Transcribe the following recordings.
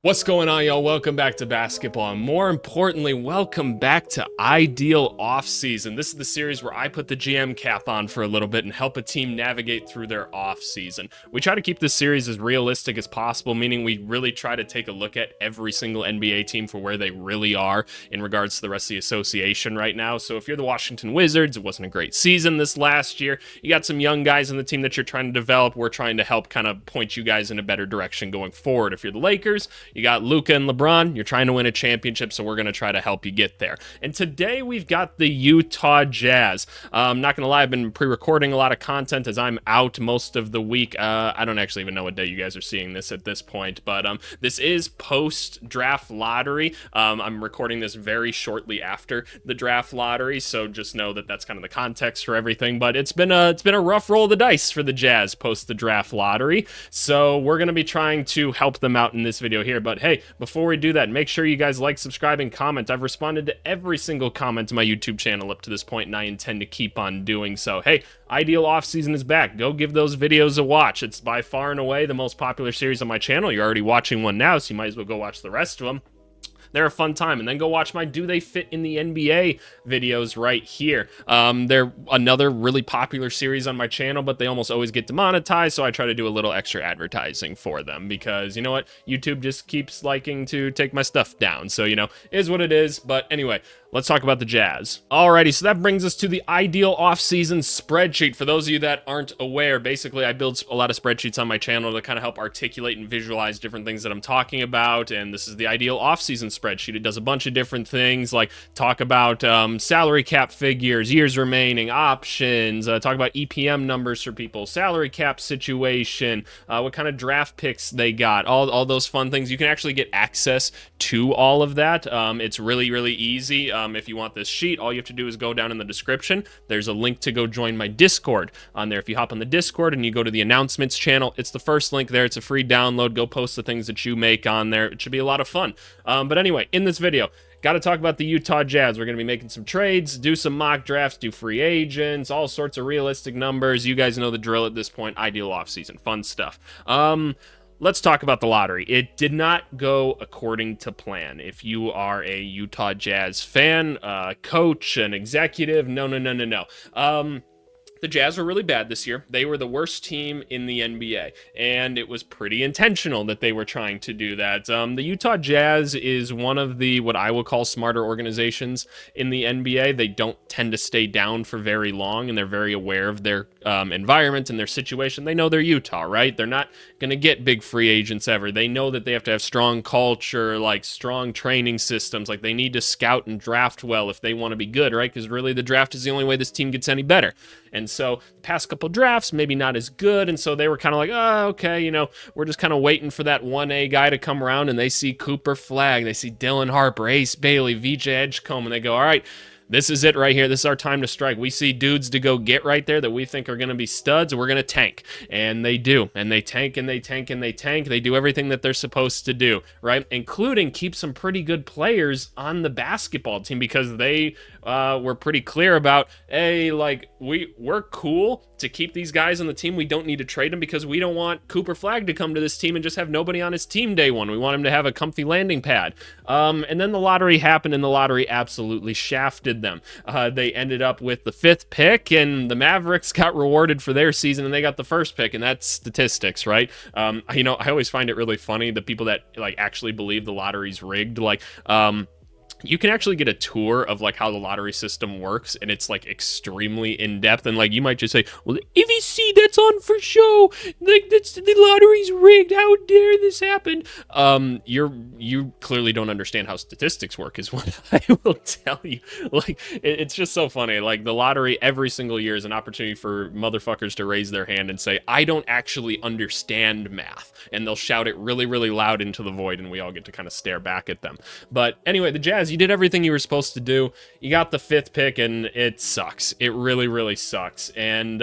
What's going on, y'all? Welcome back to basketball, and more importantly, welcome back to Ideal Offseason. This is the series where I put the GM cap on for a little bit and help a team navigate through their offseason. We try to keep this series as realistic as possible, meaning we really try to take a look at every single NBA team for where they really are in regards to the rest of the association right now. So if you're the Washington Wizards, it wasn't a great season this last year. You got some young guys in the team that you're trying to develop. We're trying to help kind of point you guys in a better direction going forward. If you're the Lakers, you got Luka and LeBron. You're trying to win a championship, so we're going to try to help you get there. And today we've got the Utah Jazz. I'm not going to lie, I've been pre-recording a lot of content as I'm out most of the week. I don't actually even know what day you guys are seeing this at this point, but this is post-draft lottery. I'm recording this very shortly after the draft lottery, so just know that that's kind of the context for everything. But it's been a rough roll of the dice for the Jazz post the draft lottery, so we're going to be trying to help them out in this video here. But hey, before we do that, make sure you guys like, subscribe, and comment. I've responded to every single comment to my YouTube channel up to this point, and I intend to keep on doing so. Hey, Ideal Offseason is back. Go give those videos a watch. It's by far and away the most popular series on my channel. You're already watching one now, so you might as well go watch the rest of them. They're a fun time. And then go watch my Do They Fit in the NBA videos right here. They're another really popular series on my channel, but they almost always get demonetized, so I try to do a little extra advertising for them because, you know what, YouTube just keeps liking to take my stuff down. So, you know, it is what it is. But anyway, let's talk about the Jazz. Alrighty, so that brings us to the Ideal Offseason spreadsheet. For those of you that aren't aware, basically I build a lot of spreadsheets on my channel to kind of help articulate and visualize different things that I'm talking about, and this is the Ideal Offseason spreadsheet. It does a bunch of different things, like talk about salary cap figures, years remaining, options, talk about EPM numbers for people, salary cap situation, what kind of draft picks they got, all those fun things. You can actually get access to all of that. It's really, really easy. If you want this sheet, all you have to do is go down in the description. There's a link to go join my Discord on there. If you hop on the Discord and you go to the announcements channel, it's the first link there. It's a free download. Go post the things that you make on there. It should be a lot of fun. But anyway, in this video, got to talk about the Utah Jazz. We're going to be making some trades, do some mock drafts, do free agents, all sorts of realistic numbers. You guys know the drill at this point. Ideal offseason. Fun stuff. Let's talk about the lottery. It did not go according to plan. If you are a Utah Jazz fan, coach, an executive, no. The Jazz were really bad this year. They were the worst team in the NBA, and it was pretty intentional that they were trying to do that. The Utah Jazz is one of the, what I will call, smarter organizations in the NBA. They don't tend to stay down for very long, and they're very aware of their environment and their situation. They know they're Utah, right? They're not going to get big free agents ever. They know that they have to have strong culture, like strong training systems. Like they need to scout and draft well if they want to be good, right? Because really the draft is the only way this team gets any better. And so the past couple drafts, maybe not as good. And so they were kind of like, oh, okay, you know, we're just kind of waiting for that 1A guy to come around. And they see Cooper Flagg, they see Dylan Harper, Ace Bailey, VJ Edgecombe, and they go, all right, this is it right here. This is our time to strike. We see dudes to go get right there that we think are going to be studs. We're going to tank. And they do. And they tank and they tank and they tank. They do everything that they're supposed to do, right? Including keep some pretty good players on the basketball team because they were pretty clear about, hey, like, we're cool to keep these guys on the team. We don't need to trade them because we don't want Cooper Flagg to come to this team and just have nobody on his team day one. We want him to have a comfy landing pad. And then the lottery happened, and the lottery absolutely shafted them. They ended up with the 5th pick, and the Mavericks got rewarded for their season, and they got the 1st pick, and that's statistics, right? You know, I always find it really funny, the people that like actually believe the lottery's rigged, like, you can actually get a tour of like how the lottery system works, and it's like extremely in-depth, and like you might just say, well, if you see that's on for show, like that's the lottery's rigged, how dare this happen? You clearly don't understand how statistics work is what I will tell you. Like it's just so funny. Like the lottery every single year is an opportunity for motherfuckers to raise their hand and say, I don't actually understand math, and they'll shout it really, really loud into the void, and we all get to kind of stare back at them. But anyway, the Jazz, you did everything you were supposed to do. You got the 5th pick, and it sucks. It really, really sucks. And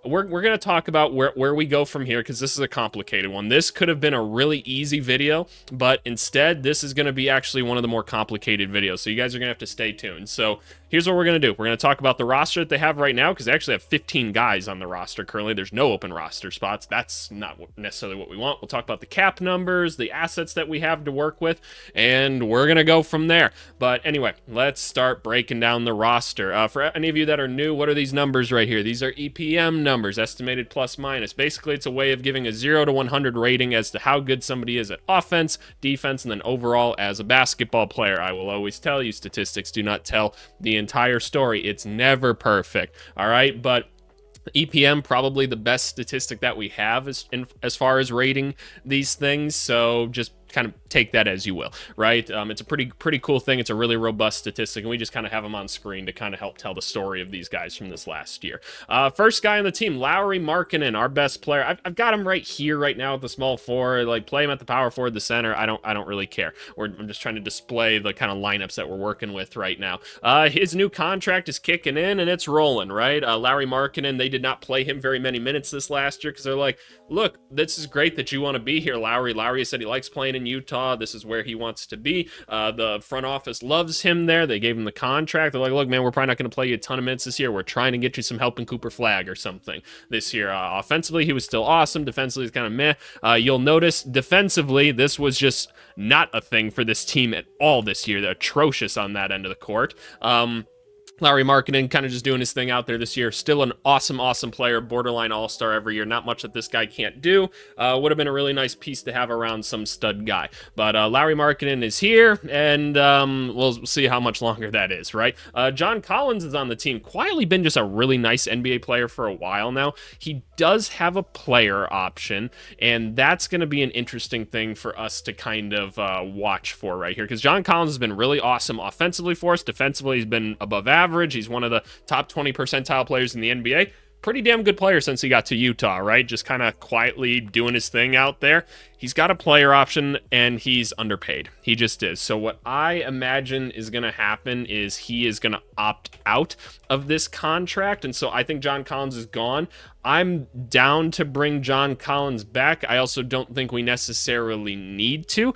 we're going to talk about where we go from here, because this is a complicated one. This could have been a really easy video, but instead, this is going to be actually one of the more complicated videos. So you guys are going to have to stay tuned. So here's what we're going to do. We're going to talk about the roster that they have right now, because they actually have 15 guys on the roster currently. There's no open roster spots. That's not necessarily what we want. We'll talk about the cap numbers, the assets that we have to work with, and we're going to go from there. But anyway, let's start breaking down the roster. For any of you that are new, what are these numbers right here? These are EPM numbers, estimated plus minus. Basically, it's a way of giving a 0 to 100 rating as to how good somebody is at offense, defense, and then overall as a basketball player. I will always tell you, statistics do not tell the entire story. It's never perfect, all right? But EPM, probably the best statistic that we have as far as rating these things, so just kind of take that as you will, right? It's a pretty cool thing. It's a really robust statistic, and we just kind of have them on screen to kind of help tell the story of these guys from this last year. First guy on the team, Lauri Markkanen, our best player. I've got him right here right now at the small forward. Like, play him at the power forward, the center. I don't really care. I'm just trying to display the kind of lineups that we're working with right now. His new contract is kicking in, and it's rolling, right? Lauri Markkanen, they did not play him very many minutes this last year because they're like, look, this is great that you want to be here, Lauri. Lauri said he likes playing in Utah. This is where he wants to be. The front office loves him there. They gave him the contract. They're like, look, man, we're probably not going to play you a ton of minutes this year. We're trying to get you some help in Cooper Flag or something this year. Offensively, he was still awesome. Defensively, he's kind of meh. You'll notice defensively, this was just not a thing for this team at all this year. They're atrocious on that end of the court. Lauri Markkanen kind of just doing his thing out there this year. Still an awesome player, borderline all-star every year. Not much that this guy can't do. Would have been a really nice piece to have around some stud guy. But Lauri Markkanen is here, and we'll see how much longer that is, right? John Collins is on the team. Quietly been just a really nice NBA player for a while now. He does have a player option, and that's going to be an interesting thing for us to kind of watch for right here, because John Collins has been really awesome offensively for us. Defensively, he's been above average. He's one of the top 20 percentile players in the NBA. Pretty damn good player since he got to Utah, right? Just kind of quietly doing his thing out there. He's got a player option, and he's underpaid. He just is. So what I imagine is going to happen is he is going to opt out of this contract, and so I think John Collins is gone. I'm down to bring John Collins back. I also don't think we necessarily need to.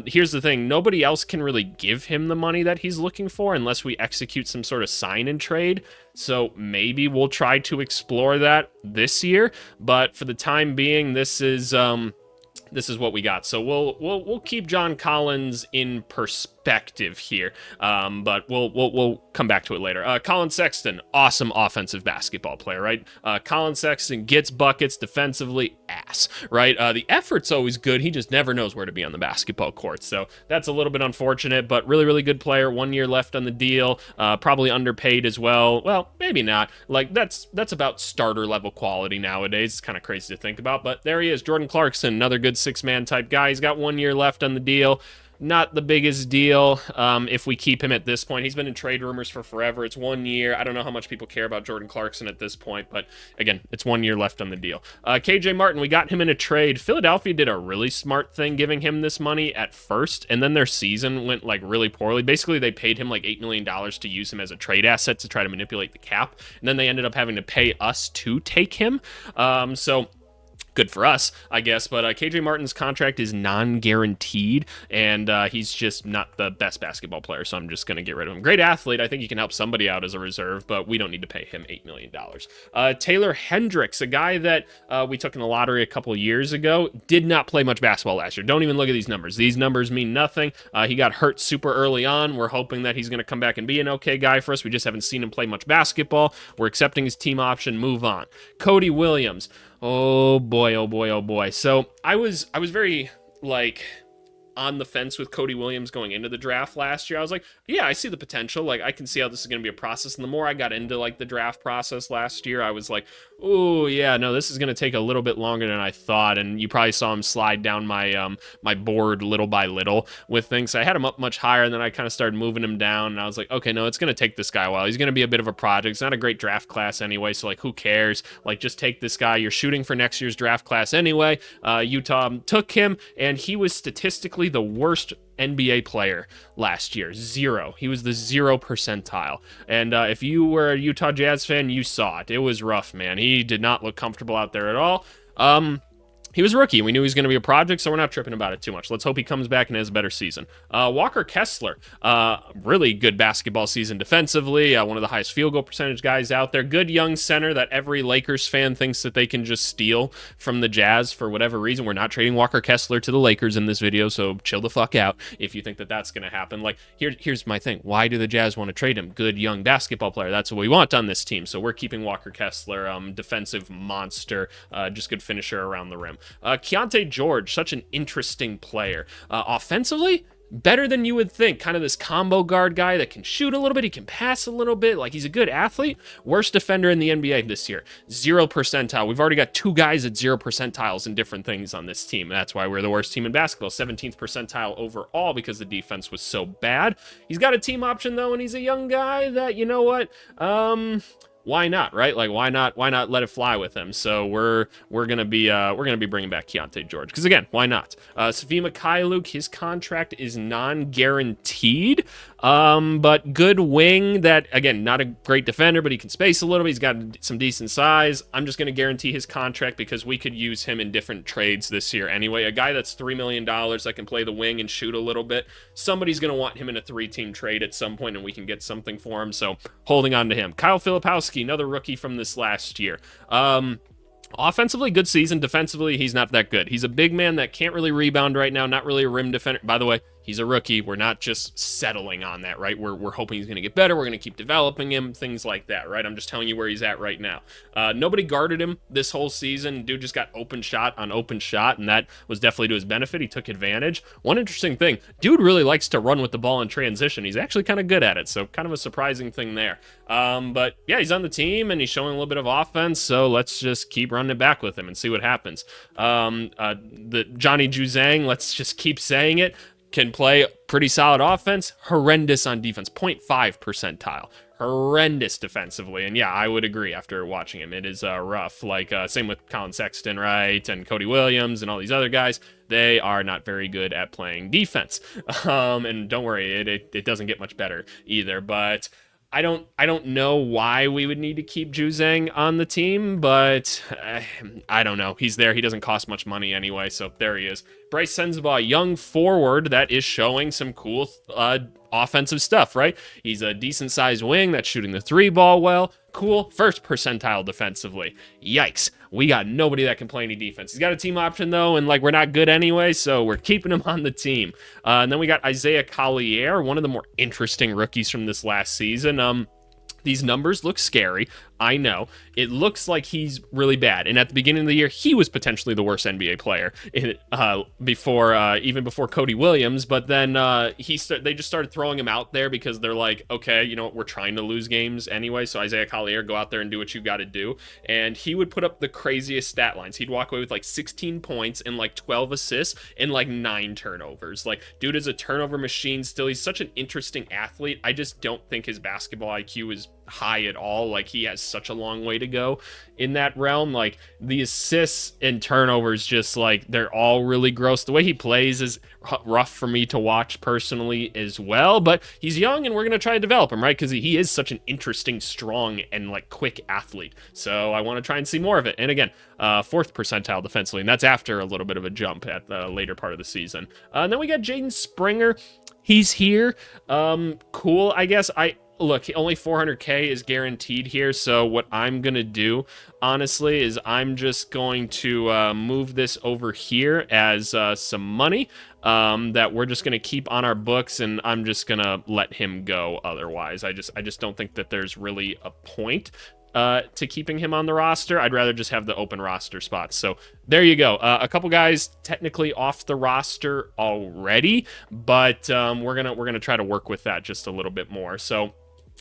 Here's the thing. Nobody else can really give him the money that he's looking for unless we execute some sort of sign and trade. So maybe we'll try to explore that this year. But for the time being, this is what we got. So we'll keep John Collins in perspective here, but we'll come back to it later. Colin Sexton, awesome offensive basketball player, right? Colin Sexton gets buckets defensively, ass, right? The effort's always good. He just never knows where to be on the basketball court. So that's a little bit unfortunate, but really good player. 1 year left on the deal. Probably underpaid as well. Well, maybe not. Like, that's about starter level quality nowadays. It's kind of crazy to think about, but there he is. Jordan Clarkson, another good six-man type guy. He's got 1 year left on the deal. Not the biggest deal if we keep him at this point. He's been in trade rumors for forever. It's 1 year. I don't know how much people care about Jordan Clarkson at this point, but again, it's 1 year left on the deal. KJ Martin, we got him in a trade. Philadelphia did a really smart thing giving him this money at first, and then their season went like really poorly. Basically, they paid him like $8 million to use him as a trade asset to try to manipulate the cap, and then they ended up having to pay us to take him. So good for us, I guess, but KJ Martin's contract is non-guaranteed, and he's just not the best basketball player, so I'm just going to get rid of him. Great athlete. I think he can help somebody out as a reserve, but we don't need to pay him $8 million. Taylor Hendricks, a guy that we took in the lottery a couple years ago, did not play much basketball last year. Don't even look at these numbers. These numbers mean nothing. He got hurt super early on. We're hoping that he's going to come back and be an okay guy for us. We just haven't seen him play much basketball. We're accepting his team option. Move on. Cody Williams. Oh boy. So I was very on the fence with Cody Williams going into the draft last year. I was like, yeah, I see the potential. Like, I can see how this is going to be a process. And the more I got into like the draft process last year, I was like, oh yeah, no, this is going to take a little bit longer than I thought. And you probably saw him slide down my my board little by little with things. So I had him up much higher, and then I kind of started moving him down. And I was like, okay, no, it's going to take this guy a while. He's going to be a bit of a project. It's not a great draft class anyway, so like, who cares? Like, just take this guy. You're shooting for next year's draft class anyway. Utah took him, and he was statistically the worst NBA player last year. 0. He was the 0 percentile. And if you were a Utah Jazz fan, you saw it. It was rough, man. He did not look comfortable out there at all. he was a rookie. We knew he was going to be a project, so we're not tripping about it too much. Let's hope he comes back and has a better season. Walker Kessler, really good basketball season defensively. One of the highest field goal percentage guys out there. Good young center that every Lakers fan thinks that they can just steal from the Jazz for whatever reason. We're not trading Walker Kessler to the Lakers in this video, so chill the fuck out if you think that that's going to happen. Like, here's my thing. Why do the Jazz want to trade him? Good young basketball player. That's what we want on this team. So we're keeping Walker Kessler, defensive monster, just good finisher around the rim. Keontae George, such an interesting player. Offensively, better than you would think. Kind of this combo guard guy that can shoot a little bit, he can pass a little bit, like he's a good athlete. Worst defender in the NBA this year, 0 percentile. We've already got 2 guys at 0 percentiles in different things on this team. That's why we're the worst team in basketball, 17th percentile overall because the defense was so bad. He's got a team option though, and he's a young guy that, you know what, why not, right? Like, why not let it fly with him? So we're gonna be bringing back Keontae George because again, why not? Svi Mikhailuk, his contract is non-guaranteed, but good wing that again, not a great defender, but he can space a little bit. He's got some decent size. I'm just gonna guarantee his contract because we could use him in different trades this year anyway. A guy that's $3 million that can play the wing and shoot a little bit. Somebody's gonna want him in a 3-team trade at some point, and we can get something for him. So holding on to him. Kyle Filipowski, another rookie from this last year. Offensively, good season. Defensively, he's not that good. He's a big man that can't really rebound right now, not really a rim defender. By the way, he's a rookie. We're not just settling on that, right? We're hoping he's going to get better. We're going to keep developing him, things like that, right? I'm just telling you where he's at right now. Nobody guarded him this whole season. Dude just got open shot on open shot, and that was definitely to his benefit. He took advantage. One interesting thing, dude really likes to run with the ball in transition. He's actually kind of good at it, so kind of a surprising thing there. But yeah, he's on the team, and he's showing a little bit of offense, so let's just keep running it back with him and see what happens. The Johnny Juzang, let's just keep saying it, can play pretty solid offense, horrendous on defense, 0.5 percentile. Horrendous defensively, and yeah, I would agree after watching him. It is rough, like same with Colin Sexton, right, and Cody Williams and all these other guys. They are not very good at playing defense, and don't worry, it doesn't get much better either, but I don't know why we would need to keep Juzang on the team, but I don't know. He's there. He doesn't cost much money anyway, so there he is. Bryce Sensabaugh, young forward that is showing some cool offensive stuff, right? He's a decent-sized wing that's shooting the 3-ball well. Cool. First percentile defensively. Yikes. We got nobody that can play any defense. He's got a team option, though, and, like, we're not good anyway, so we're keeping him on the team. And then we got Isaiah Collier, one of the more interesting rookies from this last season. These numbers look scary. I know. It looks like he's really bad. And at the beginning of the year, he was potentially the worst NBA player even before Cody Williams. But then they just started throwing him out there because they're like, okay, you know what? We're trying to lose games anyway. So Isaiah Collier, go out there and do what you got to do. And he would put up the craziest stat lines. He'd walk away with like 16 points and like 12 assists and like 9 turnovers. Like, dude is a turnover machine still. He's such an interesting athlete. I just don't think his basketball IQ is high at all. Like, he has such a long way to go in that realm. Like, the assists and turnovers, just like, they're all really gross. The way he plays is rough for me to watch personally as well, but he's young and we're going to try to develop him, right? Because he is such an interesting, strong, and like quick athlete. So I want to try and see more of it. And again, 4th percentile defensively, and that's after a little bit of a jump at the later part of the season. And then we got Jaden Springer. He's here. Cool, I guess. Look, only 400K is guaranteed here, so what I'm going to do, honestly, is I'm just going to move this over here as some money that we're just going to keep on our books, and I'm just going to let him go otherwise. I just don't think that there's really a point to keeping him on the roster. I'd rather just have the open roster spots. So there you go. A couple guys technically off the roster already, but we're gonna try to work with that just a little bit more. So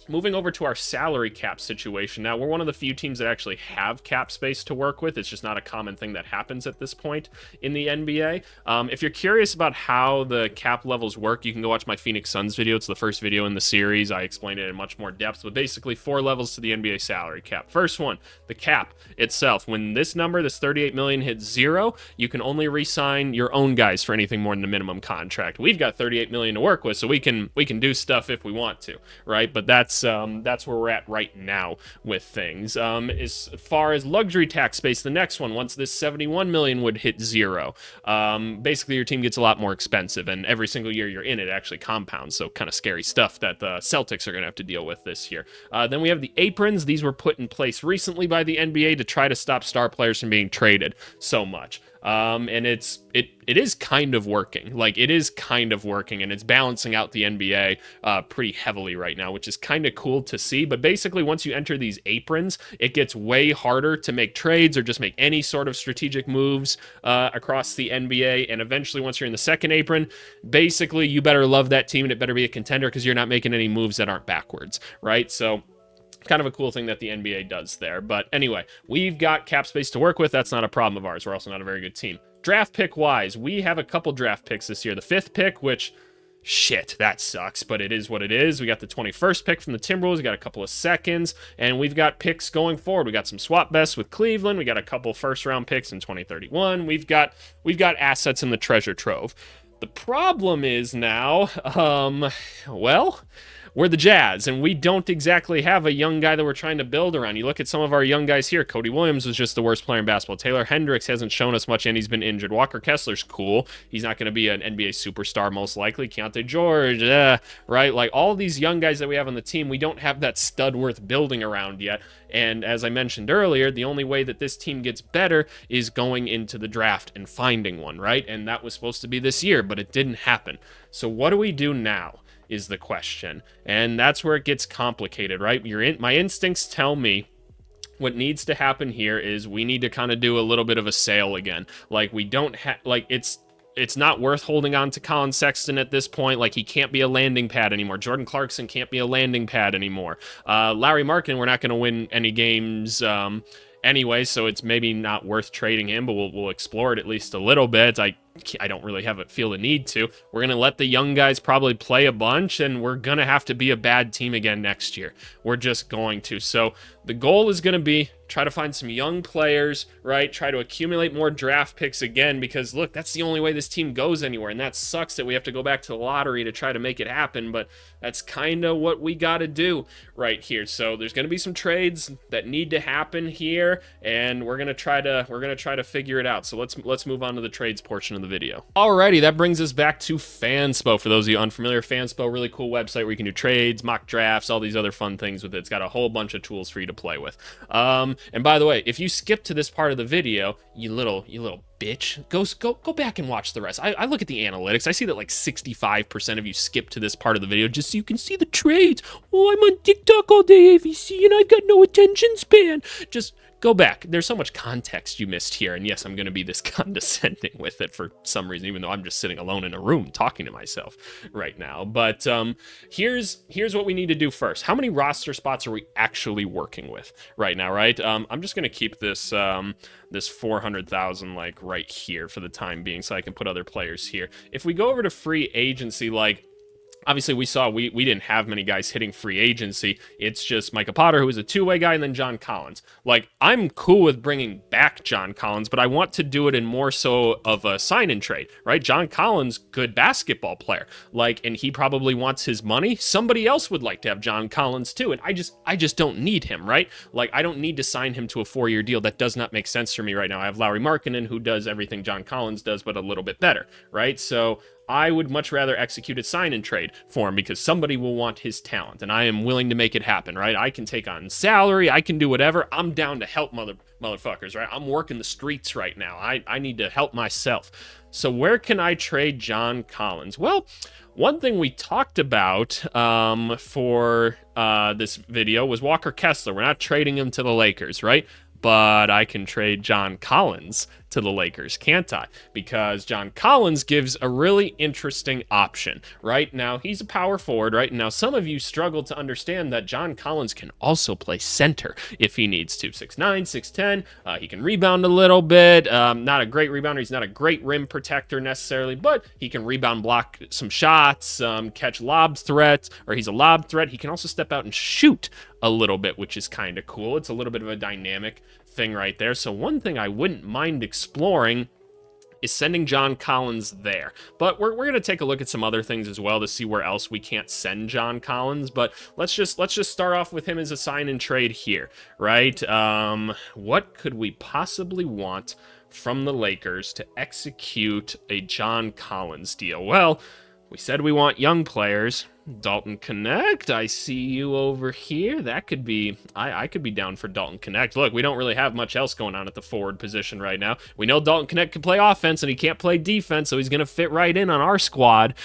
moving over to our salary cap situation. Now, we're one of the few teams that actually have cap space to work with. It's just not a common thing that happens at this point in the NBA. If you're curious about how the cap levels work, you can go watch my Phoenix Suns video. It's the first video in the series. I explained it in much more depth, but basically 4 levels to the NBA salary cap. First one, the cap itself. When this number, this 38 million, hits 0, you can only re-sign your own guys for anything more than the minimum contract. We've got 38 million to work with, so we can do stuff if we want to, right? But that's that's where we're at right now with things. As far as luxury tax space, the next one, once this 71 million would hit zero, basically your team gets a lot more expensive, and every single year you're in it actually compounds. So kind of scary stuff that the Celtics are going to have to deal with this year. Then we have the aprons. These were put in place recently by the NBA to try to stop star players from being traded so much. And it is kind of working. Like, it is kind of working, and it's balancing out the NBA pretty heavily right now, which is kind of cool to see. But basically, once you enter these aprons, it gets way harder to make trades or just make any sort of strategic moves across the NBA. And eventually, once you're in the second apron, basically, you better love that team, and it better be a contender, because you're not making any moves that aren't backwards, right? So kind of a cool thing that the NBA does there. But anyway, we've got cap space to work with. That's not a problem of ours. We're also not a very good team. Draft pick wise, we have a couple draft picks this year. The 5th pick, which, shit, that sucks, but it is what it is. We got the 21st pick from the Timberwolves. We got a couple of seconds, and we've got picks going forward. We got some swap bests with Cleveland. We got a couple first-round picks in 2031. We've got assets in the treasure trove. The problem is now, well, we're the Jazz, and we don't exactly have a young guy that we're trying to build around. You look at some of our young guys here. Cody Williams was just the worst player in basketball. Taylor Hendricks hasn't shown us much, and he's been injured. Walker Kessler's cool. He's not going to be an NBA superstar, most likely. Keontae George, right? Like, all these young guys that we have on the team, we don't have that stud worth building around yet. And as I mentioned earlier, the only way that this team gets better is going into the draft and finding one, right? And that was supposed to be this year, but it didn't happen. So what do we do now is the question. And that's where it gets complicated, right? My instincts tell me what needs to happen here is we need to kind of do a little bit of a sale again. Like, we don't have, like, it's not worth holding on to Colin Sexton at this point. Like, he can't be a landing pad anymore. Jordan Clarkson can't be a landing pad anymore. Larry Markin, we're not going to win any games anyway, so it's maybe not worth trading him, but we'll explore it at least a little bit. I don't really feel the need to. We're going to let the young guys probably play a bunch, and we're going to have to be a bad team again next year. We're just going to. So the goal is going to be try to find some young players, right? Try to accumulate more draft picks again, because look, that's the only way this team goes anywhere. And that sucks that we have to go back to the lottery to try to make it happen, but that's kind of what we got to do right here. So there's going to be some trades that need to happen here, and we're going to try to figure it out. So let's move on to the trades portion of the video. Alrighty, that brings us back to Fanspo. For those of you unfamiliar, Fanspo, really cool website where you can do trades, mock drafts, all these other fun things with it. It's got a whole bunch of tools for you to play with. And by the way, if you skip to this part of the video, you little bitch, go back and watch the rest. I look at the analytics. I see that like 65% of you skip to this part of the video just so you can see the trades. Oh, I'm on TikTok all day, AVC, and I've got no attention span. Just go back. There's so much context you missed here. And yes, I'm going to be this condescending with it for some reason, even though I'm just sitting alone in a room talking to myself right now. But here's what we need to do first. How many roster spots are we actually working with right now, right? I'm just going to keep this this 400,000 like right here for the time being, so I can put other players here. If we go over to free agency, like, obviously, we saw we didn't have many guys hitting free agency. It's just Micah Potter, who is a two-way guy, and then John Collins. Like, I'm cool with bringing back John Collins, but I want to do it in more so of a sign-and trade, right? John Collins, good basketball player. Like, and he probably wants his money. Somebody else would like to have John Collins, too, and I just don't need him, right? Like, I don't need to sign him to a 4-year deal. That does not make sense for me right now. I have Lauri Markkanen, who does everything John Collins does, but a little bit better, right? So I would much rather execute a sign and trade for him, because somebody will want his talent, and I am willing to make it happen, right? I can take on salary, I can do whatever. I'm down to help motherfuckers, right? I'm working the streets right now. I need to help myself. So where can I trade John Collins? Well, one thing we talked about for this video was Walker Kessler. We're not trading him to the Lakers, right? But I can trade John Collins to the Lakers, can't I? Because John Collins gives a really interesting option, right? Now, he's a power forward, right? Now, some of you struggle to understand that John Collins can also play center if he needs to. 6'9", 6'10", he can rebound a little bit. Not a great rebounder. He's not a great rim protector necessarily, but he can rebound, block some shots, catch lob threats, or he's a lob threat. He can also step out and shoot a little bit, which is kind of cool. It's a little bit of a dynamic thing right there. So one thing I wouldn't mind exploring is sending John Collins there. But we're going to take a look at some other things as well to see where else we can't send John Collins. But let's just start off with him as a sign and trade here, right? What could we possibly want from the Lakers to execute a John Collins deal? Well, we said we want young players. Dalton Connect, I see you over here. That could be, I could be down for Dalton Connect. Look, we don't really have much else going on at the forward position right now. We know Dalton Connect can play offense and he can't play defense, so he's going to fit right in on our squad.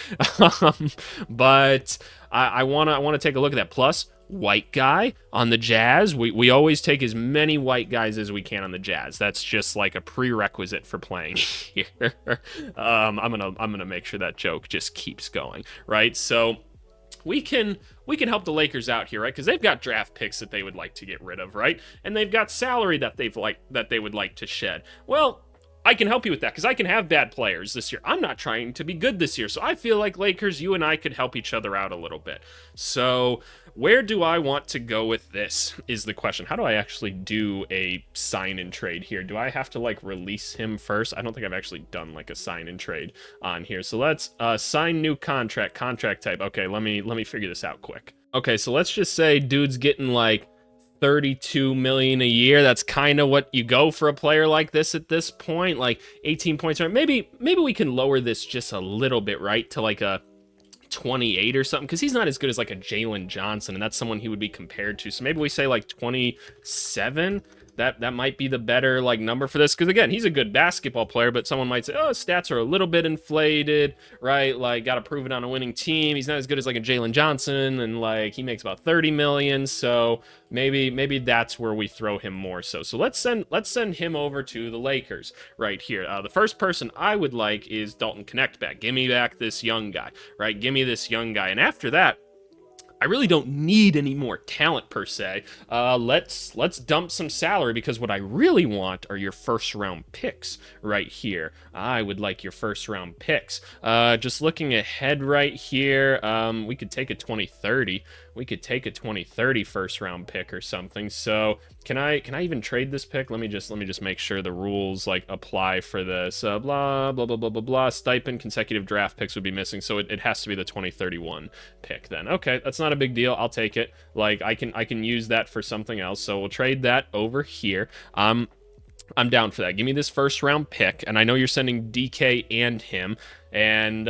But I want to take a look at that. Plus, white guy on the Jazz. We always take as many white guys as we can on the Jazz. That's just like a prerequisite for playing here. I'm gonna make sure that joke just keeps going, right? So we can help the Lakers out here, right? Because they've got draft picks that they would like to get rid of, right? And they've got salary that they would like to shed. Well, I can help you with that because I can have bad players this year. I'm not trying to be good this year. So I feel like Lakers, you and I could help each other out a little bit. So where do I want to go with this is the question. How do I actually do a sign and trade here? Do I have to like release him first? I don't think I've actually done like a sign and trade on here. So let's sign new contract type. Okay, let me figure this out quick. Okay, so let's just say dude's getting like 32 million a year. That's kind of what you go for a player like this at this point, like 18 points. Right? Maybe we can lower this just a little bit, right, to like a 28 or something, because he's not as good as like a Jalen Johnson, and that's someone he would be compared to. So maybe we say like 27. That might be the better like number for this, because again, he's a good basketball player, but someone might say, oh, his stats are a little bit inflated, right? Like, got to prove it on a winning team. He's not as good as like a Jalen Johnson, and like he makes about 30 million. So maybe that's where we throw him more so. So let's send him over to the Lakers right here. The first person I would like is Dalton Connect back. Give me back this young guy, right? Give me this young guy, and after that, I really don't need any more talent per se. Let's dump some salary, because what I really want are your first round picks right here. I would like your first round picks. Just looking ahead right here, we could take a 2030. We could take a 2030 first round pick or something. So can I even trade this pick? Let me just make sure the rules like apply for this. Blah blah blah blah blah blah. Stipend consecutive draft picks would be missing, so it has to be the 2031 pick then. Okay, that's not a big deal. I'll take it. Like I can use that for something else. So we'll trade that over here. I'm down for that. Give me this first round pick, and I know you're sending DK and him. And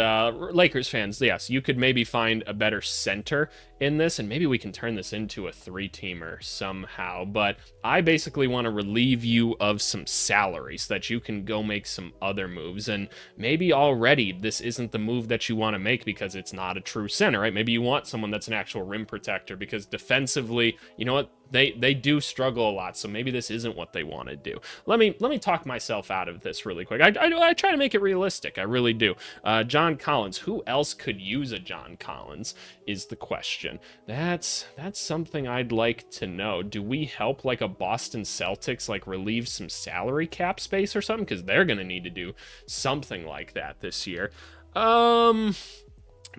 Lakers fans, yes, you could maybe find a better center in this, and maybe we can turn this into a 3-teamer somehow. But I basically want to relieve you of some salary so that you can go make some other moves. And maybe already this isn't the move that you want to make because it's not a true center, right? Maybe you want someone that's an actual rim protector, because defensively, you know what? They do struggle a lot, so maybe this isn't what they want to do. Let me talk myself out of this really quick. I try to make it realistic. I really do. John Collins. Who else could use a John Collins is the question. That's something I'd like to know. Do we help like a Boston Celtics like relieve some salary cap space or something? Because they're going to need to do something like that this year.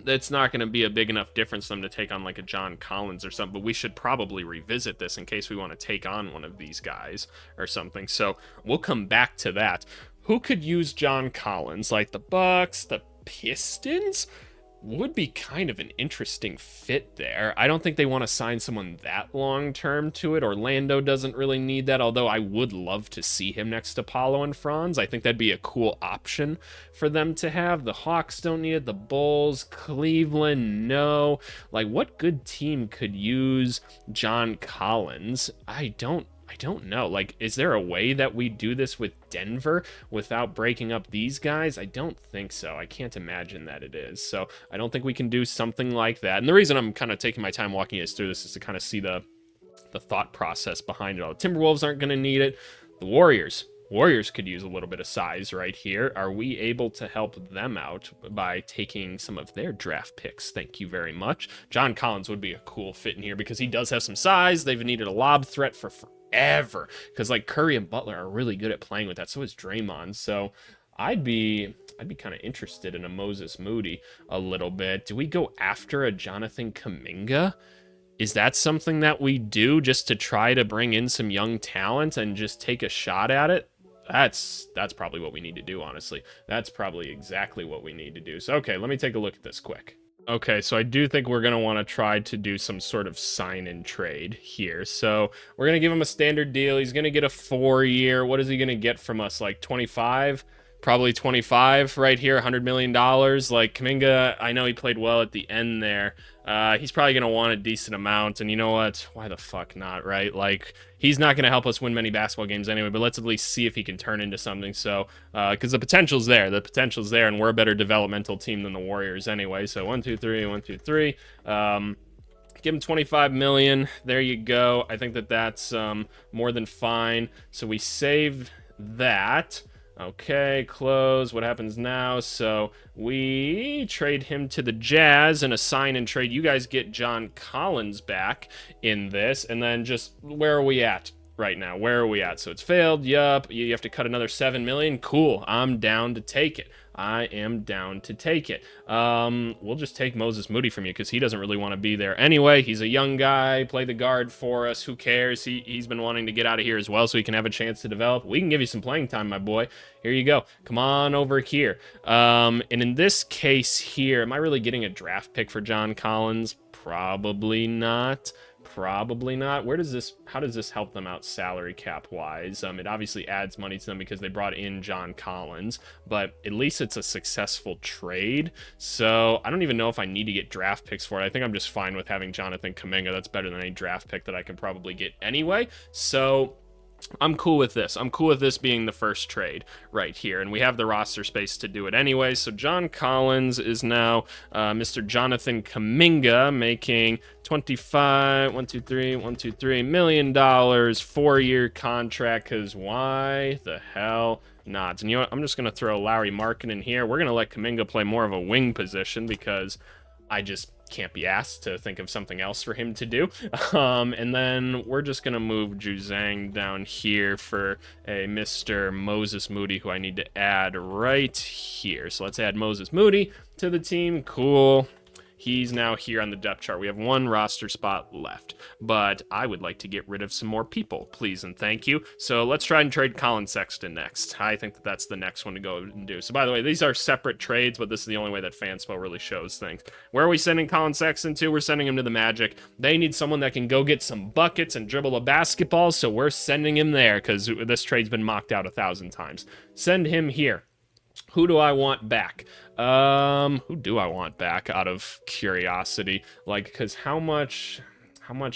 It's not going to be a big enough difference for them to take on like a John Collins or something, but we should probably revisit this in case we want to take on one of these guys or something. So we'll come back to that. Who could use John Collins? Like the Bucks, the Pistons would be kind of an interesting fit there. I don't think they want to sign someone that long term to it. Orlando doesn't really need that, although I would love to see him next to Paolo and Franz. I think that'd be a cool option for them to have. The Hawks don't need it. The Bulls, Cleveland, no. Like, what good team could use John Collins? I don't know. Like, is there a way that we do this with Denver without breaking up these guys? I don't think so. I can't imagine that it is. So I don't think we can do something like that. And the reason I'm kind of taking my time walking us through this is to kind of see the thought process behind it all. The Timberwolves aren't going to need it. The Warriors could use a little bit of size right here. Are we able to help them out by taking some of their draft picks? Thank you very much. John Collins would be a cool fit in here because he does have some size. They've needed a lob threat for forever, because like Curry and Butler are really good at playing with that. So is Draymond. So I'd be kind of interested in a Moses Moody a little bit. Do we go after a Jonathan Kuminga? Is that something that we do just to try to bring in some young talent and just take a shot at it? That's probably what we need to do, honestly. That's probably exactly what we need to do. So, okay, let me take a look at this quick. Okay, so I do think we're going to want to try to do some sort of sign-in trade here. So we're going to give him a standard deal. He's going to get a 4-year. What is he going to get from us? Like 25? Probably 25 right here, $100 million. Like, Kuminga, I know he played well at the end there. He's probably going to want a decent amount. And you know what? Why the fuck not, right? Like, he's not going to help us win many basketball games anyway, but let's at least see if he can turn into something. So, because the potential's there. The potential's there, and we're a better developmental team than the Warriors anyway. So, 1, 2, 3, 1, 2, 3. Give him 25 million. There you go. I think that's more than fine. So we saved that. Okay, close. What happens now? So we trade him to the Jazz and a sign and trade. You guys get John Collins back in this. And then just, where are we at right now? Where are we at? So it's failed. Yup. You have to cut another 7 million. Cool. I'm down to take it. I am down to take it. We'll just take Moses Moody from you because he doesn't really want to be there anyway. He's a young guy, play the guard for us. Who cares? He's been wanting to get out of here as well so he can have a chance to develop. We can give you some playing time, my boy. Here you go. Come on over here. And in this case here, am I really getting a draft pick for John Collins? Probably not. Probably not. How does this help them out salary cap wise? It obviously adds money to them because they brought in John Collins, but at least it's a successful trade. So I don't even know if I need to get draft picks for it. I think I'm just fine with having Jonathan Kuminga. That's better than any draft pick that I can probably get anyway. So I'm cool with this. I'm cool with this being the first trade right here. And we have the roster space to do it anyway. So John Collins is now Mr. Jonathan Kuminga, making 25, 1, 2, 3, $1, 2, $3 million, 4-year contract, because why the hell not? And you know what? I'm just going to throw Larry Markin in here. We're going to let Kuminga play more of a wing position because I just can't be asked to think of something else for him to do. And then we're just going to move Juzang down here for a Mr. Moses Moody, who I need to add right here. So let's add Moses Moody to the team. Cool. He's now here on the depth chart. We have one roster spot left, but I would like to get rid of some more people, please and thank you. So let's try and trade Colin Sexton next. I think that's the next one to go and do. So by the way, these are separate trades, but this is the only way that Fanspo really shows things. Where are we sending Colin Sexton to? We're sending him to the Magic. They need someone that can go get some buckets and dribble a basketball, so we're sending him there because this trade's been mocked out 1,000 times. Send him here. Who do I want back? Who do I want back out of curiosity? Like, because how much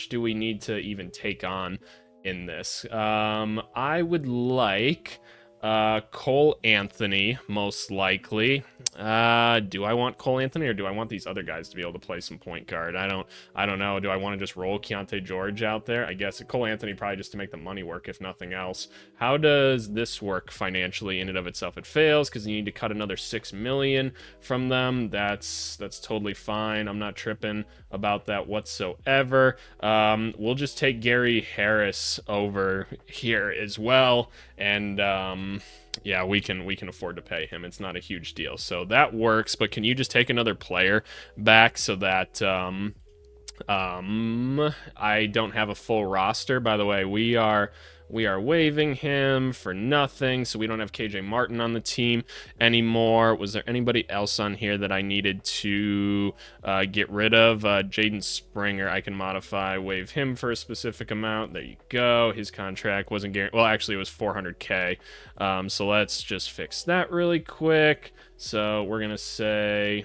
do we need to even take on in this? I would like Cole Anthony, most likely. Do I want Cole Anthony or do I want these other guys to be able to play some point guard? I don't know. Do I want to just roll Keontae George out there? I guess Cole Anthony probably just to make the money work, if nothing else. How does this work financially in and of itself? It fails because you need to cut another $6 million from them. That's totally fine. I'm not tripping about that whatsoever. We'll just take Gary Harris over here as well, and yeah, we can afford to pay him. It's not a huge deal, so that works. But can you just take another player back so that I don't have a full roster? By the way, we are waiving him for nothing, so we don't have KJ Martin on the team anymore. Was there anybody else on here that I needed to get rid of? Jaden Springer, I can modify, waive him for a specific amount. There you go. His contract wasn't guaranteed. Well, actually, it was $400K. So let's just fix that really quick. So we're gonna say,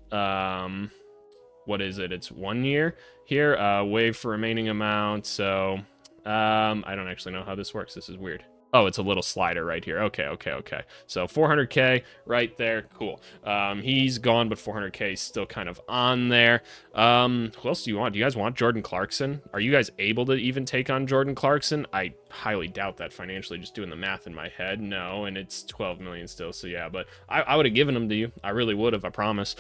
what is it? It's 1 year here. Waive for remaining amount. So I don't actually know how this works. This is weird. Oh, it's a little slider right here. Okay. So 400K right there. Cool. He's gone, but 400K is still kind of on there. Who else do you want? Do you guys want Jordan Clarkson? Are you guys able to even take on Jordan Clarkson? I highly doubt that financially, just doing the math in my head. No, and it's 12 million still, so yeah, but I would have given him to you. I really would have, I promise.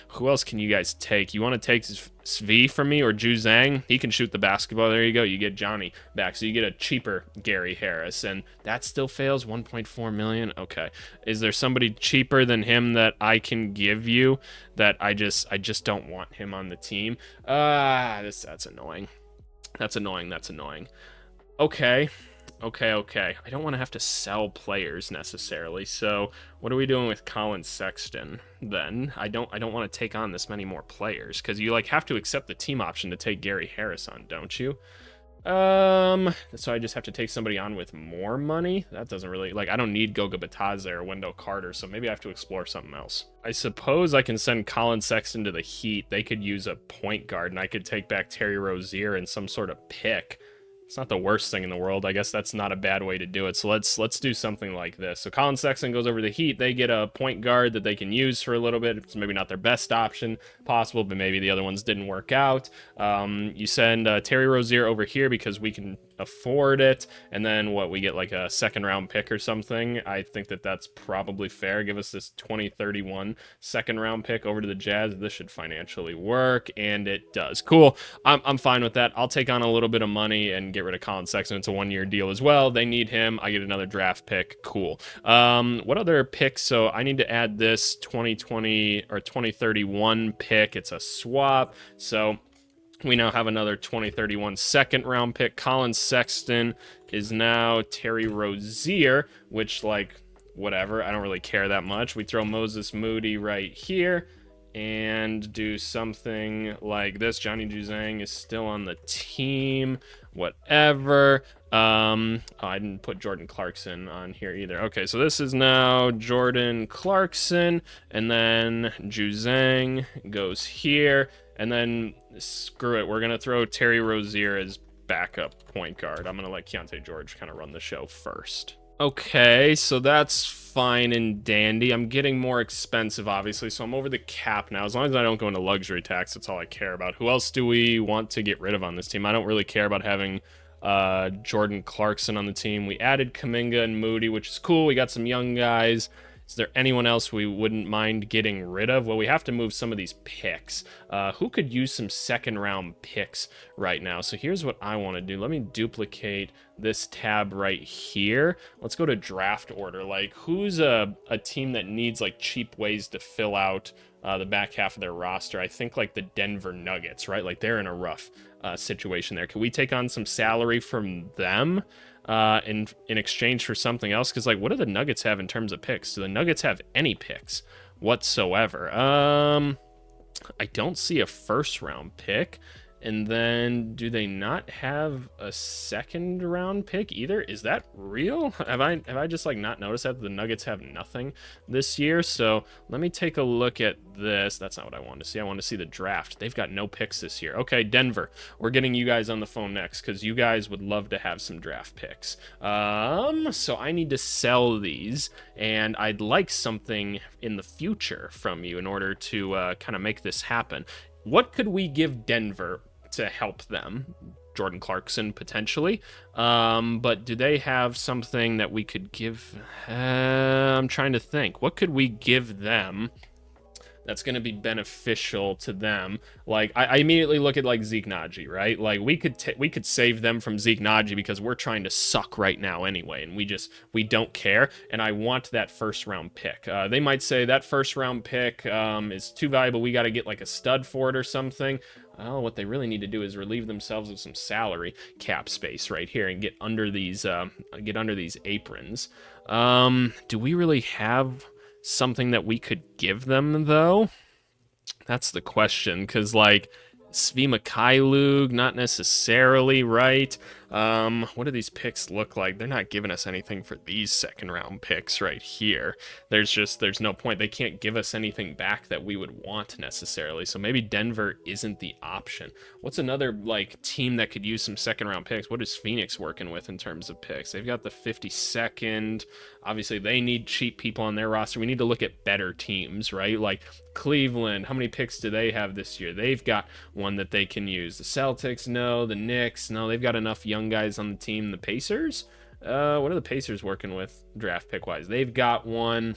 Who else can you guys take? You want to take Svi from me or Ju Zhang? He can shoot the basketball. There you go. You get Johnny back, so you get a cheaper Gary Harris, and that still fails. 1.4 million. Okay, is there somebody cheaper than him that I can give you that I just don't want him on the team? That's annoying. That's annoying. Okay. Okay. I don't want to have to sell players necessarily. So what are we doing with Colin Sexton then? I don't want to take on this many more players because you like have to accept the team option to take Gary Harris on, don't you? So I just have to take somebody on with more money? That doesn't really, like, I don't need Goga Batadze or Wendell Carter, so maybe I have to explore something else. I suppose I can send Colin Sexton to the Heat. They could use a point guard, and I could take back Terry Rozier and some sort of pick. It's not the worst thing in the world. I guess that's not a bad way to do it. So let's do something like this. So Colin Sexton goes over to the Heat. They get a point guard that they can use for a little bit. It's maybe not their best option possible, but maybe the other ones didn't work out. You send Terry Rozier over here because we can afford it, and then what, we get like a second round pick or something. I think that that's probably fair. Give us this 2031 second round pick over to the Jazz. This should financially work, and it does. Cool. I'm fine with that. I'll take on a little bit of money and get rid of Colin Sexton. It's a 1-year deal as well. They need him. I get another draft pick. Cool. What other picks? So I need to add this 2020 or 2031 pick. It's a swap. So we now have another 2031 second round pick. Colin Sexton is now Terry Rozier, which, like, whatever. I don't really care that much. We throw Moses Moody right here and do something like this. Johnny Juzang is still on the team. Whatever. Oh, I didn't put Jordan Clarkson on here either. Okay, so this is now Jordan Clarkson, and then Juzang goes here, and then screw it. We're going to throw Terry Rozier as backup point guard. I'm going to let Keontae George kind of run the show first. Okay, so that's fine and dandy. I'm getting more expensive, obviously, so I'm over the cap now. As long as I don't go into luxury tax, that's all I care about. Who else do we want to get rid of on this team? I don't really care about having Jordan Clarkson on the team. We added Kuminga and Moody, which is cool. We got some young guys. Is there anyone else we wouldn't mind getting rid of? Well, we have to move some of these picks. Who could use some second round picks right now? So here's what I want to do. Let me duplicate this tab right here. Let's go to draft order. Like, who's a team that needs like cheap ways to fill out the back half of their roster? I think like the Denver Nuggets, right? Like, they're in a rough situation there. Can we take on some salary from them in exchange for something else? Because, like, what do the Nuggets have in terms of picks? Do the Nuggets have any picks whatsoever? I don't see a first round pick. And then do they not have a second round pick either? Is that real? Have I just like not noticed that the Nuggets have nothing this year? So let me take a look at this. That's not what I want to see. I want to see the draft. They've got no picks this year. Okay, Denver, we're getting you guys on the phone next because you guys would love to have some draft picks. So I need to sell these, and I'd like something in the future from you in order to kind of make this happen. What could we give Denver to help them? Jordan Clarkson, potentially. But do they have something that we could give? I'm trying to think. What could we give them that's going to be beneficial to them? Like, I immediately look at like Zeke Naji, right? Like, we could save them from Zeke Naji because we're trying to suck right now anyway, and we don't care. And I want that first round pick. They might say that first round pick is too valuable. We got to get like a stud for it or something. Well, what they really need to do is relieve themselves of some salary cap space right here and get under these aprons. Do we really have something that we could give them, though? That's the question, because, like, Svi Mikhailuk, not necessarily, right? What do these picks look like? They're not giving us anything for these second round picks right here. There's no point. They can't give us anything back that we would want necessarily. So maybe Denver isn't the option. What's another like team that could use some second round picks? What is Phoenix working with in terms of picks? They've got the 52nd. Obviously, they need cheap people on their roster. We need to look at better teams, right? Like Cleveland, how many picks do they have this year? They've got one that they can use. The Celtics, no. The Knicks, no. They've got enough young guys on the team. The Pacers, what are the Pacers working with draft pick wise? They've got one.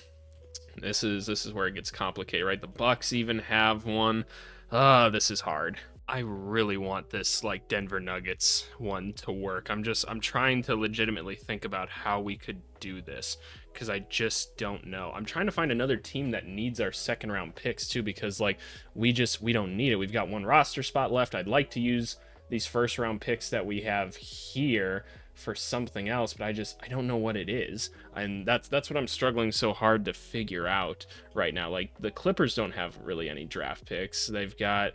This is where it gets complicated, right? The Bucks even have one. This is hard. I really want this like Denver Nuggets one to work. I'm trying to legitimately think about how we could do this because I just don't know. I'm trying to find another team that needs our second round picks too, because like we don't need it. We've got one roster spot left. I'd like to use these first round picks that we have here for something else, but I don't know what it is. And that's what I'm struggling so hard to figure out right now. Like, the Clippers don't have really any draft picks. They've got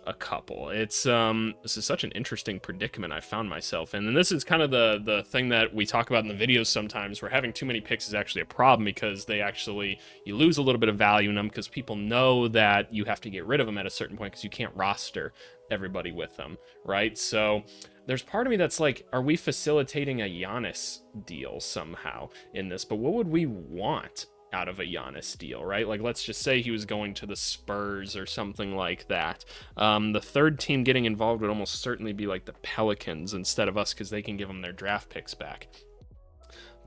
a couple. It's this is such an interesting predicament I found myself in. And this is kind of the thing that we talk about in the videos sometimes, where having too many picks is actually a problem, because you lose a little bit of value in them, because people know that you have to get rid of them at a certain point because you can't roster everybody with them, right? So there's part of me that's like, are we facilitating a Giannis deal somehow in this? But what would we want out of a Giannis deal, right? Like, let's just say he was going to the Spurs or something like that. The third team getting involved would almost certainly be like the Pelicans instead of us, because they can give them their draft picks back.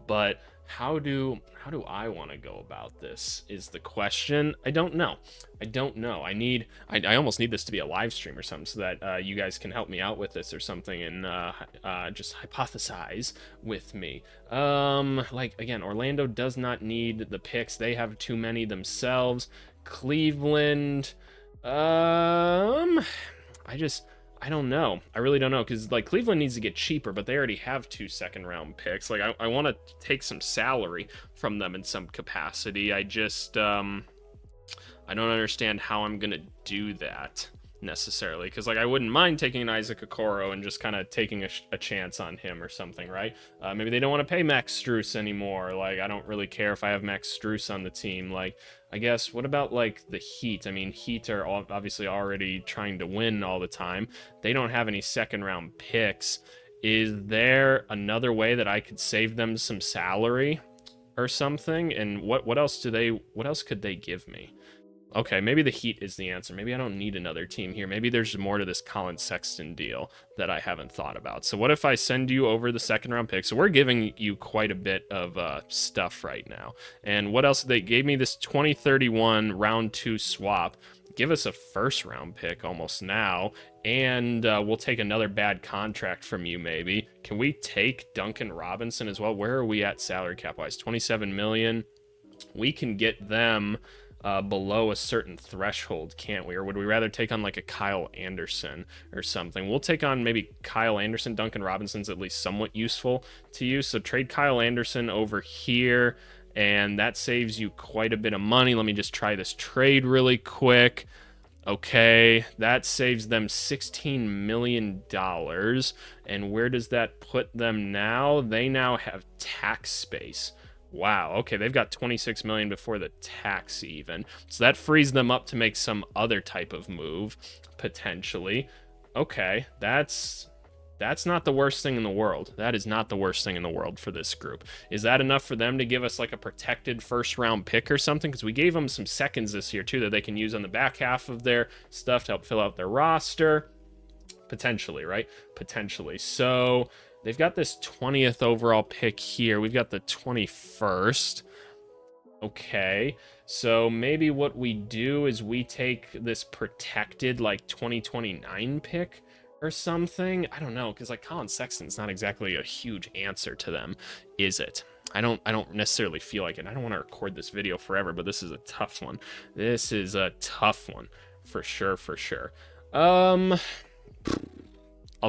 But how do I want to go about this is the question. I don't know. I almost need this to be a live stream or something, so that you guys can help me out with this or something, and just hypothesize with me. Like, again, Orlando does not need the picks. They have too many themselves. Cleveland, I don't know. I really don't know, because, like, Cleveland needs to get cheaper, but they already have 2 second-round picks. Like, I want to take some salary from them in some capacity. I don't understand how I'm going to do that necessarily, because, like, I wouldn't mind taking an Isaac Okoro and just kind of taking a chance on him or something, right? Maybe they don't want to pay Max Strus anymore. Like, I don't really care if I have Max Strus on the team. Like, I guess, what about, like, the Heat? I mean, Heat are obviously already trying to win all the time. They don't have any second-round picks. Is there another way that I could save them some salary or something? And what else could they give me? Okay, maybe the Heat is the answer. Maybe I don't need another team here. Maybe there's more to this Colin Sexton deal that I haven't thought about. So what if I send you over the second-round pick? So we're giving you quite a bit of stuff right now. And what else? They gave me this 2031 round 2 swap. Give us a first-round pick almost now, and we'll take another bad contract from you maybe. Can we take Duncan Robinson as well? Where are we at salary cap-wise? $27 million. We can get them below a certain threshold, can't we? Or would we rather take on like a Kyle Anderson or something? We'll take on maybe Kyle Anderson. Duncan Robinson's at least somewhat useful to you, so trade Kyle Anderson over here, and that saves you quite a bit of money. Let me just try this trade really quick. Okay, that saves them $16 million. And where does that put them now? They now have tax space. Wow, okay, they've got $26 million before the tax even. So that frees them up to make some other type of move, potentially. Okay, that's not the worst thing in the world. That is not the worst thing in the world for this group. Is that enough for them to give us like a protected first-round pick or something? Because we gave them some seconds this year, too, that they can use on the back half of their stuff to help fill out their roster. Potentially, right? Potentially. So they've got this 20th overall pick here. We've got the 21st. Okay, so maybe what we do is we take this protected, like, 2029 pick or something. I don't know, because, like, Colin Sexton's not exactly a huge answer to them, is it? I don't necessarily feel like it. I don't want to record this video forever, but this is a tough one. This is a tough one, for sure, for sure. I'll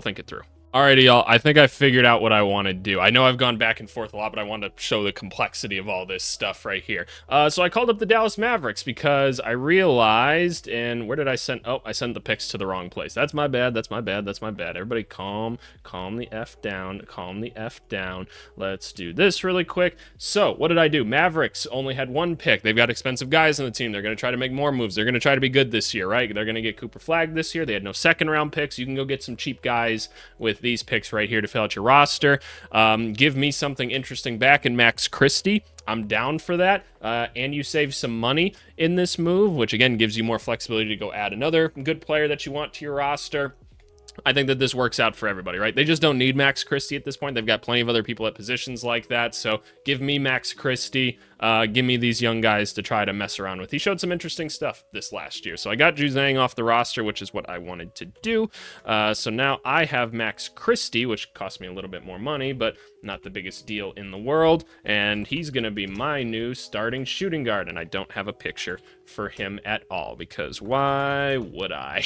think it through. Alrighty, y'all. I think I figured out what I want to do. I know I've gone back and forth a lot, but I wanted to show the complexity of all this stuff right here. So I called up the Dallas Mavericks because I realized, and where did I send? Oh, I sent the picks to the wrong place. That's my bad. That's my bad. That's my bad. Everybody calm the F down. Calm the F down. Let's do this really quick. So what did I do? Mavericks only had 1 pick. They've got expensive guys on the team. They're going to try to make more moves. They're going to try to be good this year, right? They're going to get Cooper Flagg this year. They had no second-round picks. You can go get some cheap guys with these picks right here to fill out your roster. Give me something interesting back in Max Christie. I'm down for that. And you save some money in this move, which again gives you more flexibility to go add another good player that you want to your roster. I think that this works out for everybody, right? They just don't need Max Christie at this point. They've got plenty of other people at positions like that. So give me Max Christie. give me these young guys to try to mess around with. He showed some interesting stuff this last year. So I got Juzang off the roster, which is what I wanted to do. So now I have Max Christie, which cost me a little bit more money, but not the biggest deal in the world. And he's going to be my new starting shooting guard. And I don't have a picture for him at all, because why would I?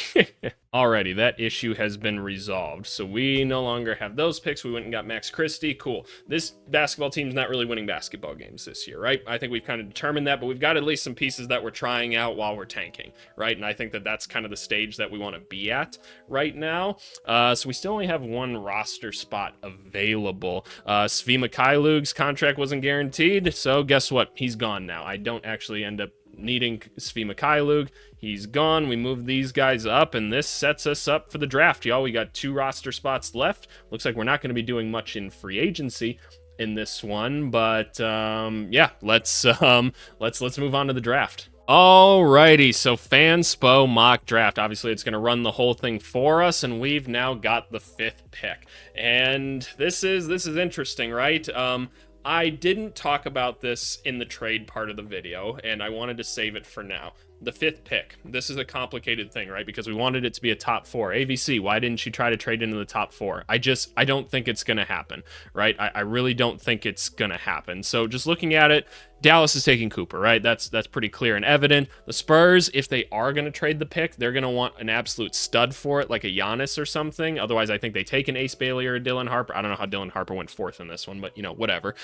Alrighty, that issue has been resolved. So we no longer have those picks. We went and got Max Christie. Cool. This basketball team's not really winning basketball games this year, right? I think we've kind of determined that, but we've got at least some pieces that we're trying out while we're tanking, right? And I think that that's kind of the stage that we want to be at right now. So we still only have one roster spot available. Svi Mikhailuk's contract wasn't guaranteed, so guess what? He's gone now. I don't actually end up needing Svi Mikhailuk. He's gone. We moved these guys up, and this sets us up for the draft, y'all. We got 2 roster spots left. Looks like we're not going to be doing much in free agency in this one, but yeah, let's move on to the draft. Alrighty, so Fanspo mock draft. Obviously, it's going to run the whole thing for us, and we've now got the 5th pick. And this is interesting, right? I didn't talk about this in the trade part of the video, and I wanted to save it for now. The 5th pick. This is a complicated thing, right? Because we wanted it to be a top 4. AVC, why didn't you try to trade into the top 4? I don't think it's going to happen, right? I really don't think it's going to happen. So just looking at it, Dallas is taking Cooper, right? That's pretty clear and evident. The Spurs, if they are going to trade the pick, they're going to want an absolute stud for it, like a Giannis or something. Otherwise, I think they take an Ace Bailey or a Dylan Harper. I don't know how Dylan Harper went 4th in this one, but, whatever.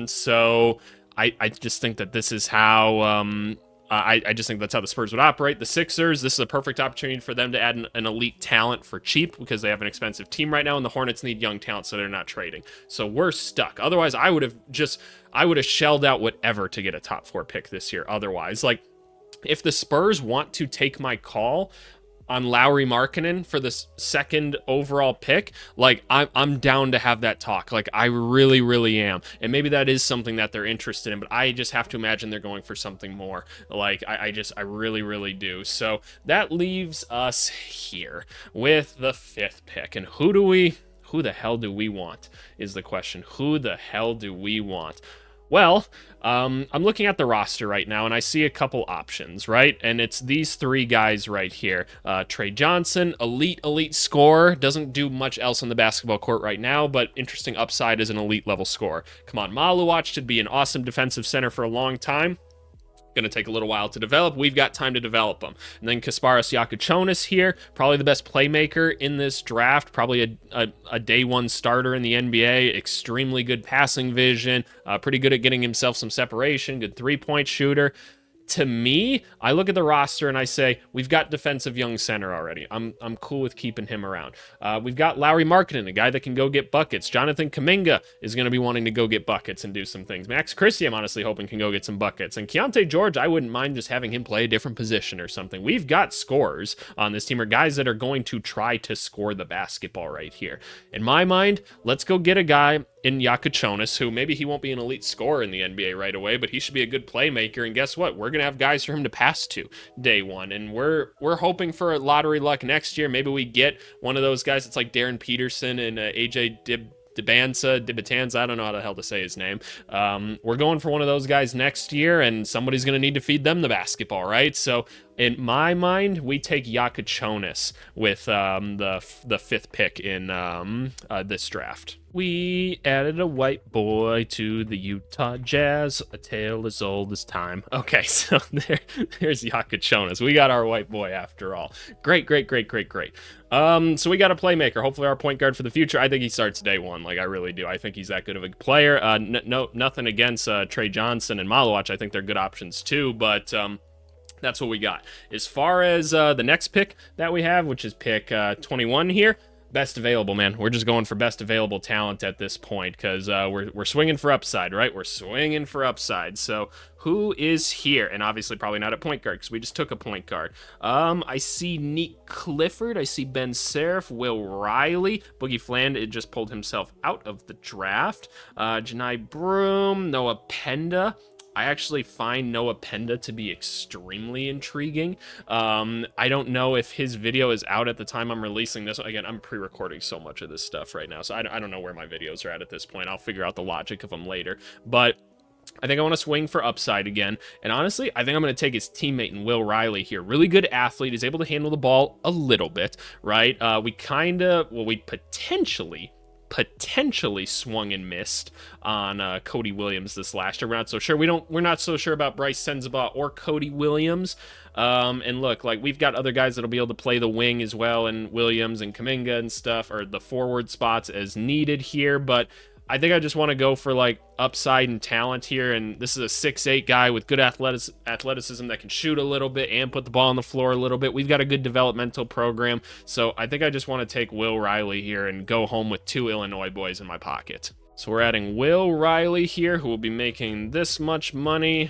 So I just think that this is how... I just think that's how the Spurs would operate. The Sixers, this is a perfect opportunity for them to add an elite talent for cheap, because they have an expensive team right now, and the Hornets need young talent, so they're not trading. So we're stuck. Otherwise, I would have shelled out whatever to get a top 4 pick this year. Otherwise, like, if the Spurs want to take my call on Lauri Markkanen for the 2nd overall pick, like, I'm down to have that talk. Like, I really, really am. And maybe that is something that they're interested in, but I just have to imagine they're going for something more. Like, I really, really do. So that leaves us here with the 5th pick. And who the hell do we want is the question. Who the hell do we want? Well, I'm looking at the roster right now, and I see a couple options, right? And it's these 3 guys right here. Trey Johnson, elite scorer, doesn't do much else on the basketball court right now, but interesting upside as an elite level scorer. Come on, Maluach should be an awesome defensive center for a long time. Going to take a little while to develop. We've got time to develop them. And then Kasparas Yakuchonis here, probably the best playmaker in this draft, probably a day 1 starter in the NBA, extremely good passing vision, pretty good at getting himself some separation, good 3-point shooter. To me, I look at the roster and I say, we've got defensive young center already. I'm cool with keeping him around. We've got Lauri Markkanen, a guy that can go get buckets. Jonathan Kuminga is going to be wanting to go get buckets and do some things. Max Christie, I'm honestly hoping, can go get some buckets. And Keontae George, I wouldn't mind just having him play a different position or something. We've got scorers on this team, or guys that are going to try to score the basketball right here. In my mind, let's go get a guy in Yakuchonis, who maybe he won't be an elite scorer in the NBA right away, but he should be a good playmaker. And guess what? We're going to have guys for him to pass to day 1. And we're hoping for lottery luck next year. Maybe we get one of those guys that's like Darren Peterson and AJ Dibatanza, I don't know how the hell to say his name. We're going for one of those guys next year, and somebody's going to need to feed them the basketball, right? So in my mind, we take Yakuchonis with the 5th pick in this draft. We added a white boy to the Utah Jazz, a tale as old as time. Okay, so there's Yakuchonis. We got our white boy after all. Great. So we got a playmaker, hopefully our point guard for the future. I think he starts day 1, like I really do. I think he's that good of a player. Nothing against Trey Johnson and Maluach. I think they're good options too, but that's what we got. As far as the next pick that we have, which is pick 21 here, best available, man. We're just going for best available talent at this point, because we're swinging for upside, right? We're swinging for upside. So who is here? And obviously probably not at point guard, because we just took a point guard. I see Neek Clifford. I see Ben Serif, Will Riley. Boogie Fland just pulled himself out of the draft. Janai Broom, Noah Penda. I actually find Noah Penda to be extremely intriguing. I don't know if his video is out at the time I'm releasing this. Again, I'm pre-recording so much of this stuff right now, so I don't know where my videos are at this point. I'll figure out the logic of them later. But I think I want to swing for upside again. And honestly, I think I'm going to take his teammate in Will Riley here. Really good athlete. He's able to handle the ball a little bit, right? We potentially swung and missed on Cody Williams this last year. We're not so sure. We're not so sure about Bryce Sensabaugh or Cody Williams. And look, like, we've got other guys that'll be able to play the wing as well, and Williams and Kuminga and stuff, or the forward spots as needed here, but I think I just want to go for like upside and talent here, and this is a 6'8" guy with good athleticism that can shoot a little bit and put the ball on the floor a little bit. We've got a good developmental program, so I think I just want to take Will Riley here and go home with 2 Illinois boys in my pocket. So we're adding Will Riley here, who will be making this much money.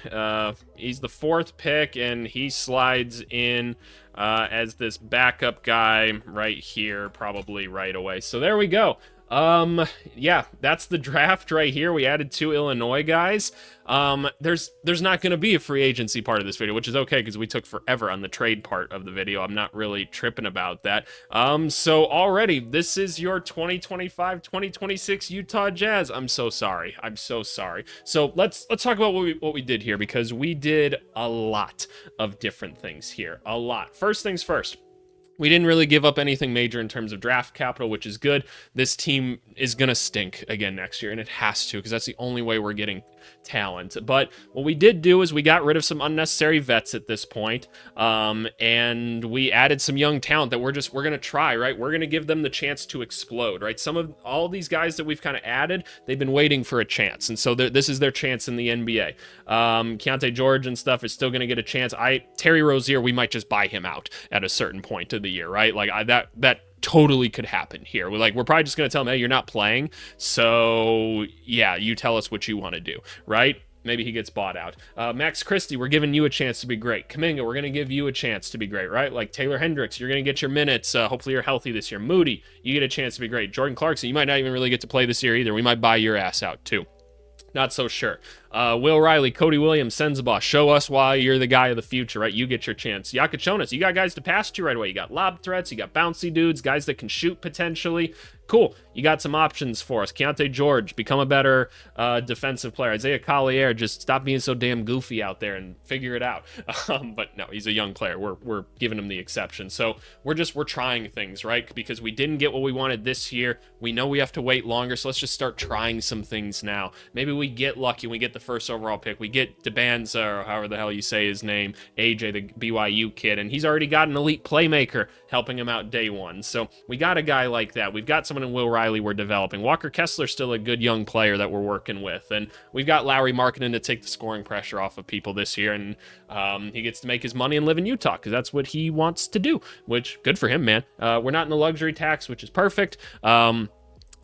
He's the 4th pick, and he slides in as this backup guy right here, probably right away. So there we go. Yeah, that's the draft right here. We added 2 Illinois guys. There's not going to be a free agency part of this video, which is okay because we took forever on the trade part of the video. I'm not really tripping about that. So already this is your 2025-2026 Utah Jazz. I'm so sorry. I'm so sorry. So let's talk about what we did here, because we did a lot of different things here. A lot. First things first. We didn't really give up anything major in terms of draft capital, which is good. This team is going to stink again next year, and it has to, because that's the only way we're getting talent. But what we did do is we got rid of some unnecessary vets at this point, and we added some young talent that we're going to try, right? We're going to give them the chance to explode, right? All these guys that we've kind of added, they've been waiting for a chance, and so this is their chance in the NBA. Keontae George and stuff is still going to get a chance. Terry Rozier, we might just buy him out at a certain point of the year, right? Like, that totally could happen here. We're probably just going to tell him, hey, you're not playing, so yeah, you tell us what you want to do, right? Maybe he gets bought out. Max Christie, we're giving you a chance to be great. Kuminga, we're going to give you a chance to be great, right? Like Taylor Hendricks, you're going to get your minutes. Hopefully you're healthy this year. Moody, you get a chance to be great. Jordan Clarkson, you might not even really get to play this year either. We might buy your ass out too. Not so sure. Will Riley, Cody Williams, Sensabaugh, show us why you're the guy of the future, right? You get your chance. Yakachonis, you got guys to pass to right away. You got lob threats, you got bouncy dudes, guys that can shoot potentially. Cool. You got some options for us. Keontae George, become a better defensive player. Isaiah Collier, just stop being so damn goofy out there and figure it out. But no, he's a young player. We're giving him the exception. So we're trying things, right? Because we didn't get what we wanted this year. We know we have to wait longer, so let's just start trying some things now. Maybe we get lucky and we get the first overall pick. We get Debanza, or however the hell you say his name, AJ, the BYU kid, and he's already got an elite playmaker helping him out day one. So we got a guy like that. We've got someone in Will Riley we're developing. Walker Kessler's still a good young player that we're working with. And we've got Lowry Markkinen to take the scoring pressure off of people this year. And he gets to make his money and live in Utah because that's what he wants to do, which good for him, man. We're not in the luxury tax, which is perfect.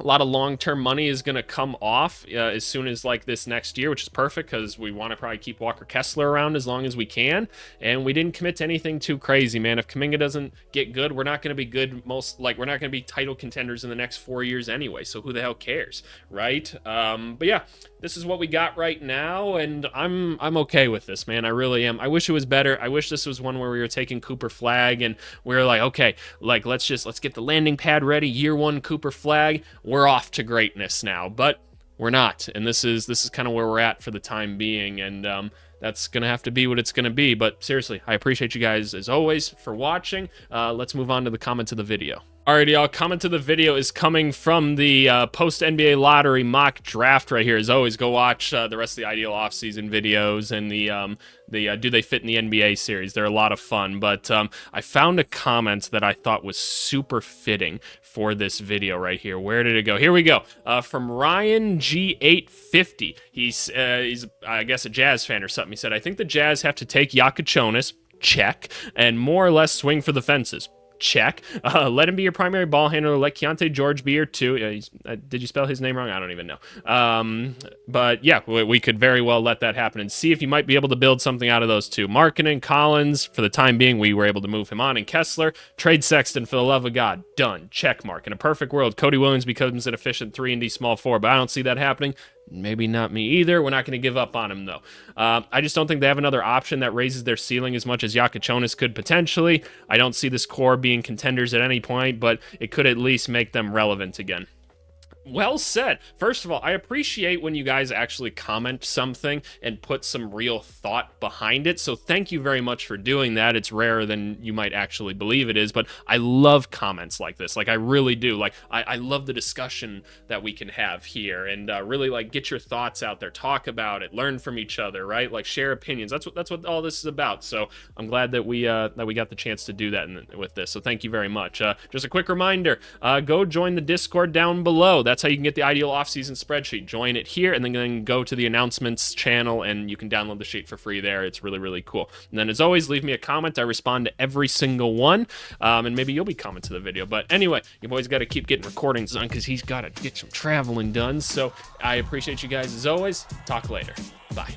A lot of long-term money is going to come off as soon as like this next year, which is perfect because we want to probably keep Walker Kessler around as long as we can. And we didn't commit to anything too crazy, man. If Kuminga doesn't get good, we're not going to be good. We're not going to be title contenders in the next 4 years anyway. So who the hell cares, right? But yeah, this is what we got right now, and I'm okay with this, man. I really am. I wish it was better. I wish this was one where we were taking Cooper Flag and we were like, okay, like let's get the landing pad ready. Year one Cooper Flag. We're off to greatness now, but we're not, and this is kind of where we're at for the time being, and that's gonna have to be what it's gonna be. But seriously, I appreciate you guys as always for watching. Let's move on to the comments of the video. Alrighty, y'all, comment to the video is coming from the post-NBA lottery mock draft right here. As always, go watch the rest of the Ideal Offseason videos and the Do They Fit in the NBA series. They're a lot of fun, but I found a comment that I thought was super fitting for this video right here. Where did it go? Here we go. From Ryan G850. He's I guess a Jazz fan or something. He said, I think the Jazz have to take Yakachonis, check, and more or less swing for the fences. Check. Let him be your primary ball handler. Let Keontae George be your two. Did you spell his name wrong? I don't even know. But yeah, we could very well let that happen and see if you might be able to build something out of those two. Markkinen, Collins, for the time being, we were able to move him on. And Kessler, trade Sexton for the love of God. Done. Check mark. In a perfect world, Cody Williams becomes an efficient 3-and-D small forward, but I don't see that happening. Maybe not me either. We're not going to give up on him, though. I just don't think they have another option that raises their ceiling as much as Yakachonis could potentially. I don't see this core being contenders at any point, but it could at least make them relevant again. Well said. First of all, I appreciate when you guys actually comment something and put some real thought behind it. So thank you very much for doing that. It's rarer than you might actually believe it is, but I love comments like this. Like, I really do. Like, I love the discussion that we can have here, and really, like, get your thoughts out there, talk about it, learn from each other, right? Like, share opinions. That's what all this is about. So I'm glad that we got the chance to do that with this. So thank you very much. Just a quick reminder, go join the Discord down below. That's how you can get the ideal off-season spreadsheet. Join it here, and then go to the announcements channel, and you can download the sheet for free there. It's really, really cool. And then, as always, leave me a comment. I respond to every single one, and maybe you'll be commenting to the video. But anyway, you've always got to keep getting recordings done because he's got to get some traveling done. So I appreciate you guys as always. Talk later. Bye.